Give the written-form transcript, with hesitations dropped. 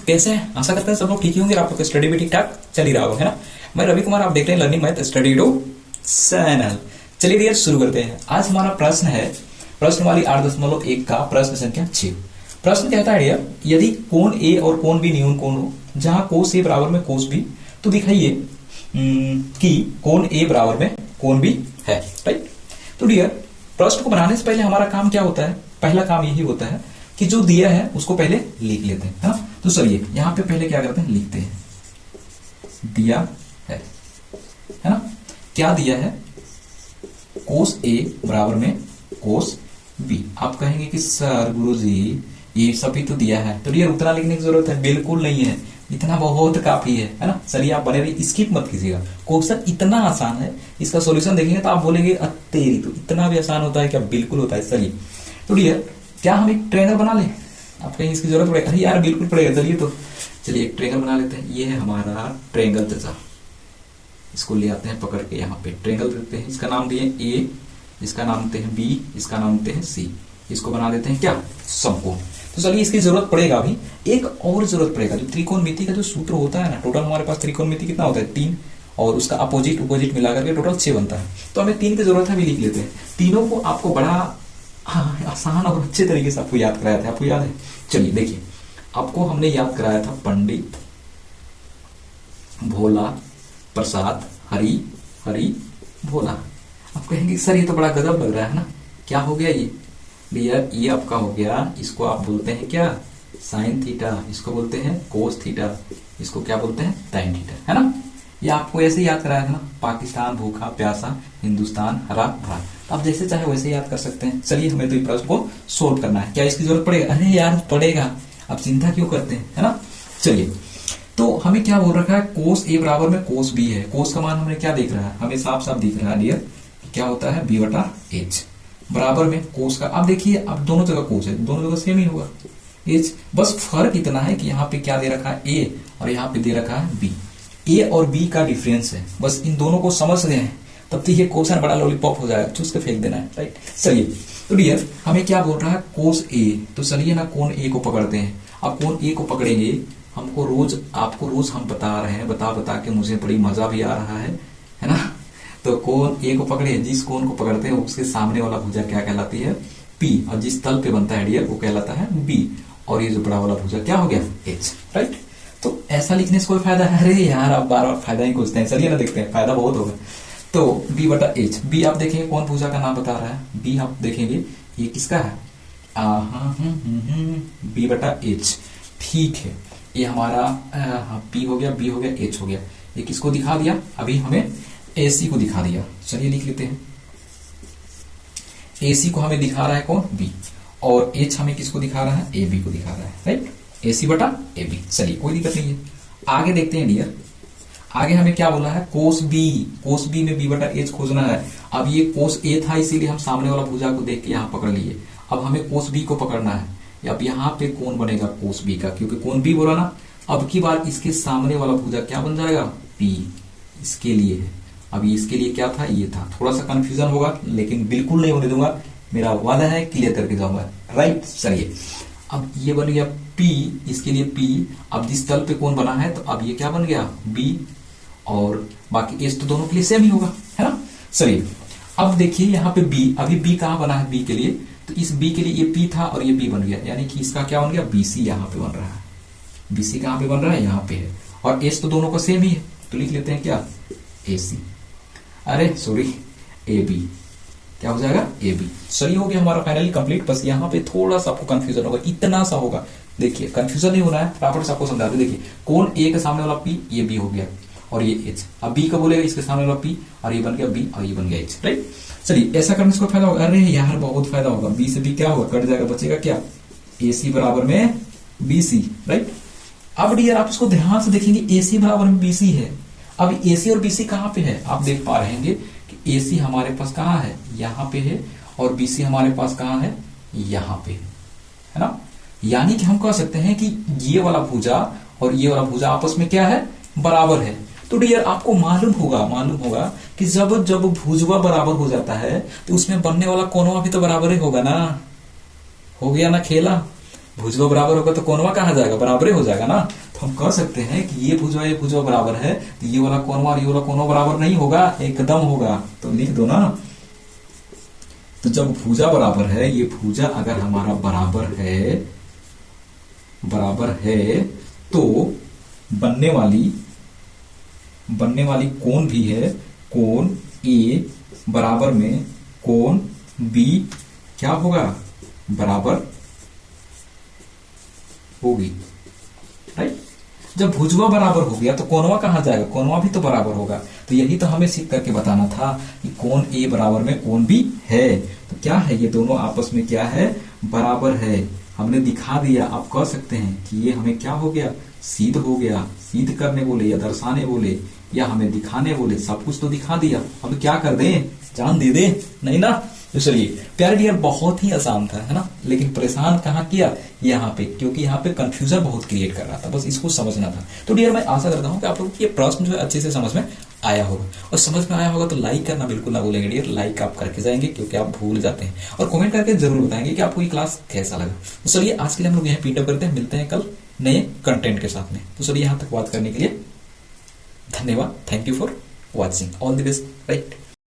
कैसे हैं? आशा करते हैं सब लोग ठीक ही होंगे, आप लोग का स्टडी भी ठीक ठाक चल ही रहा होगा, है ना। मैं रवि कुमार, आप देख रहे हैं लर्निंग मैथ स्टडी चैनल। चलिए डियर शुरू करते हैं। आज हमारा प्रश्न है प्रश्न वाली 8.1 का प्रश्न संख्या 6। प्रश्न कहता है डियर, यदि कोण ए और कोण बी न्यून कोण हो जहां कोस ए बराबर में कोस बी, तो दिखाइए कि कोण ए बराबर में कोण बी है। राइट। तो डियर प्रश्न को बनाने से पहले हमारा काम क्या होता है? पहला काम यही होता है कि जो दिया है उसको पहले लिख लेते हैं, है ना। तो चलिए यहां पे पहले क्या करते हैं, लिखते हैं दिया है ना। क्या दिया है? कोस ए बराबर में कोस बी। आप कहेंगे कि सर गुरुजी ये सभी तो दिया है, तो डियर उतना लिखने की जरूरत है? बिल्कुल नहीं है, इतना बहुत काफी है ना। चलिए आप बने रहिए, स्किप मत कीजिएगा। क्वेश्चन इतना आसान है, इसका सॉल्यूशन देखेंगे तो आप बोलेंगे तेरी तो इतना भी आसान होता है क्या? बिल्कुल होता है। चलिए तो डियर क्या हम एक ट्रायंगल बना लें? आप कहेंगे इसकी जरूरत पड़ेगा? अरे यार बिल्कुल पड़ेगा। चलिए तो चलिए एक ट्रायंगल बना लेते हैं। ये है हमारा ट्रायंगल जैसा, इसको ले आते हैं पकड़ के, यहाँ पे ट्रायंगल देते हैं। इसका नाम दिए ए, इसका नाम देते हैं बी, इसका नाम देते हैं सी। इसको बना देते हैं क्या? समकोण। तो चलिए इसकी जरूरत पड़ेगा अभी एक और जरूरत पड़ेगा, जो त्रिकोणमिति का जो सूत्र होता है ना। टोटल हमारे पास त्रिकोणमिति कितना होता है? 3, और उसका अपोजिट अपोजिट मिलाकर के टोटल 6 बनता है। तो हमें 3 की जरूरत है, भी लिख लेते हैं। तीनों को आपको बड़ा आसान और अच्छे तरीके से आपको याद कराया था, आपको याद है? चलिए देखिए, आपको हमने याद कराया था पंडित भोला प्रसाद हरी हरी भोला। आप कहेंगे सर ये तो बड़ा गजब लग रहा है ना, क्या हो गया ये? भैया ये आपका हो गया, इसको आप बोलते हैं क्या? Sine theta. इसको बोलते हैं कोस थीटा। इसको क्या बोलते हैं? टैन थीटा, है ना। ये आपको ऐसे याद कराया था ना, पाकिस्तान भूखा प्यासा, हिंदुस्तान हरा भरा। आप जैसे चाहे वैसे याद कर सकते हैं। चलिए हमें तो ये प्रश्न को सोल्व करना है। क्या इसकी जरूरत पड़ेगा? अरे यार पड़ेगा, आप चिंता क्यों करते हैं, है ना। चलिए तो हमें क्या बोल रखा है? कोस ए बराबर में कोस बी है। कोस का मान हमने क्या देख रहा है? हमें साफ साफ दिख रहा है डियर, क्या होता है? बी बटा एच बराबर में कोस का। अब देखिए, अब दोनों जगह कोस है, दोनों जगह सेम ही होगा एच। बस फर्क इतना है कि यहाँ पे क्या दे रखा है? ए, और यहाँ पे दे रखा है बी। ए और बी का डिफरेंस है, बस इन दोनों को समझ रहे हैं तब तक ये क्वेश्चन बड़ा लॉलीपॉप हो जाएगा, चूस के फेंक देना है। राइट। चलिए तो डियर हमें क्या बोल रहा है? कोस ए। तो चलिए ना कोण ए को पकड़ते हैं। अब कोण ए को पकड़ेंगे, हमको रोज आपको रोज हम बता रहे हैं, बता के मुझे बड़ी मजा भी आ रहा है ना। तो कोण ए को पकड़े, जिस कोण को पकड़ते हैं उसके सामने वाला भुजा क्या कहलाती है? पी, और जिस तल पे बनता है डियर वो कहलाता है बी, और ये जो बड़ा वाला भुजा क्या हो गया? एच। राइट। तो ऐसा लिखने से कोई फायदा है? अरे यार आप बार बार फायदा ही खोजते हैं। चलिए ना देखते हैं, फायदा बहुत होगा। तो बी बटा एच। बी आप देखेंगे कौन भुजा का नाम बता रहा है? बी आप देखेंगे ये किसका है? बी बटा एच। ठीक है, ये हमारा पी हो गया, बी हो गया, एच हो गया। ये किसको दिखा दिया? अभी हमें एसी को दिखा दिया। चलिए लिख लेते हैं। एसी को हमें दिखा रहा है कौन? बी, और एच हमें किसको दिखा रहा है? ए बी को दिखा रहा है। राइट। एसी बटा ए बी। चलिए कोई दिक्कत नहीं है, आगे देखते हैं डियर। आगे हमें क्या बोला है? Cos B. कोस बी में बी बटा एच खोजना है। अब ये कोस ए था, इसीलिए हम सामने वाला भुजा को देख के यहाँ पकड़ लिए। अब हमें कोस बी को पकड़ना है। अब यहाँ पे कौन बनेगा? कोस बी का, क्योंकि कौन बी बोला ना। अब की बार इसके सामने वाला भुजा क्या बन जाएगा? पी। इसके लिए है, अभी इसके लिए क्या था? ये था। थोड़ा सा कंफ्यूजन होगा लेकिन बिल्कुल नहीं होने दूंगा, मेरा वादा है, क्लियर करके जाऊंगा। राइट। चलिए अब ये बन गया पी, इसके लिए पी। अब जिस तल पे कौन बना है तो अब ये क्या बन गया? बी, और बाकी एच तो दोनों के लिए सेम ही होगा, है ना। चलिए अब देखिए यहाँ पे बी, अभी बी कहाँ बना है? बी के लिए, तो इस बी के लिए ये पी था और ये बी बन गया, यानी कि इसका क्या बन गया? बीसी यहाँ पे बन रहा है। बीसी कहाँ पे बन रहा है? यहाँ पे है, और एच तो दोनों का सेम ही है, तो लिख लेते हैं क्या? एसी। अरे सॉरी, ए बी। क्या हो जाएगा? A B. चलिए हो गया हमारा फाइनली कंप्लीट। बस यहाँ पे थोड़ा सा आपको कंफ्यूजन होगा, इतना सा होगा। देखिए कंफ्यूजन नहीं होना है, फटाफट से आपको समझा दे। देखिए कौन ए के सामने वाला पी, ये बी हो गया, और ये एच। अब बी का बोलेगा इसके सामने वाला पी, और ये बन गया बी, और ये बन गया एच। राइट। चलिए ऐसा करने से कोई फायदा होगा? अरे यार बहुत फायदा होगा। बी से बी क्या होगा? कट जाएगा, बचेगा क्या? एसी बराबर में बीसी। राइट। अब डियर आप इसको ध्यान से देखेंगे, एसी बराबर में बीसी है। अब एसी और बीसी कहाँ पे है? आप देख पा रहे हैं कि एसी हमारे पास कहाँ है? यहाँ पे है, और बीसी हमारे पास कहाँ है? यहाँ पे है ना। यानी कि हम कह सकते हैं कि ये वाला भुजा और ये वाला भुजा आपस में क्या है? बराबर है। तो डियर आपको मालूम होगा कि जब जब भुजवा बराबर हो जाता है तो उसमें बनने वाला कोनवा भी तो बराबर ही होगा ना। हो गया ना खेला? भुजवा बराबर होगा तो कोनवा कहाँ जाएगा, बराबर हो जाएगा ना। तो हम कह सकते हैं कि ये भुजवा बराबर है, तो ये वाला कोनवा और ये वाला कोनवा बराबर नहीं होगा, एकदम होगा। तो लिख दो ना। तो जब भुजा बराबर है, ये भुजा अगर हमारा बराबर है तो बनने वाली कोण भी है, कोण ए बराबर में कोण बी क्या होगा, बराबर होगी, राइट। जब भुजवा बराबर हो गया तो कोनवा कहां जाएगा, कोनवा भी तो बराबर होगा। तो यही तो हमें सीख करके बताना था कि कोण ए बराबर में कोण बी है। तो क्या है, ये दोनों आपस में क्या है, बराबर है। हमने दिखा दिया। आप कह सकते हैं कि ये हमें क्या हो गया, सिद्ध हो गया। सिद्ध करने बोले या दर्शाने बोले या हमें दिखाने बोले, सब कुछ तो दिखा दिया। अब क्या कर दें, जान दे दे, नहीं ना। तो चलिए प्यारे डियर, बहुत ही आसान था, है ना। लेकिन परेशान कहाँ किया, यहाँ पे, क्योंकि यहाँ पे कंफ्यूजन बहुत क्रिएट कर रहा था, बस इसको समझना था। तो डियर मैं आशा करता हूँ कि आप लोगों को ये प्रश्न जो है अच्छे से समझ में आया होगा, और समझ में आया होगा तो लाइक करना बिल्कुल ना भूलेंगे डियर। लाइक आप करके जाएंगे क्योंकि आप भूल जाते हैं, और कमेंट करके जरूर बताएंगे कि आपको ये क्लास कैसा लगा। तो चलिए आज के लिए हम लोग यहाँ पीटअप करते हैं, मिलते हैं कल नए कंटेंट के साथ में। तो चलिए यहाँ तक बात करने के लिए धन्यवाद। Thank you for watching, all the best, right.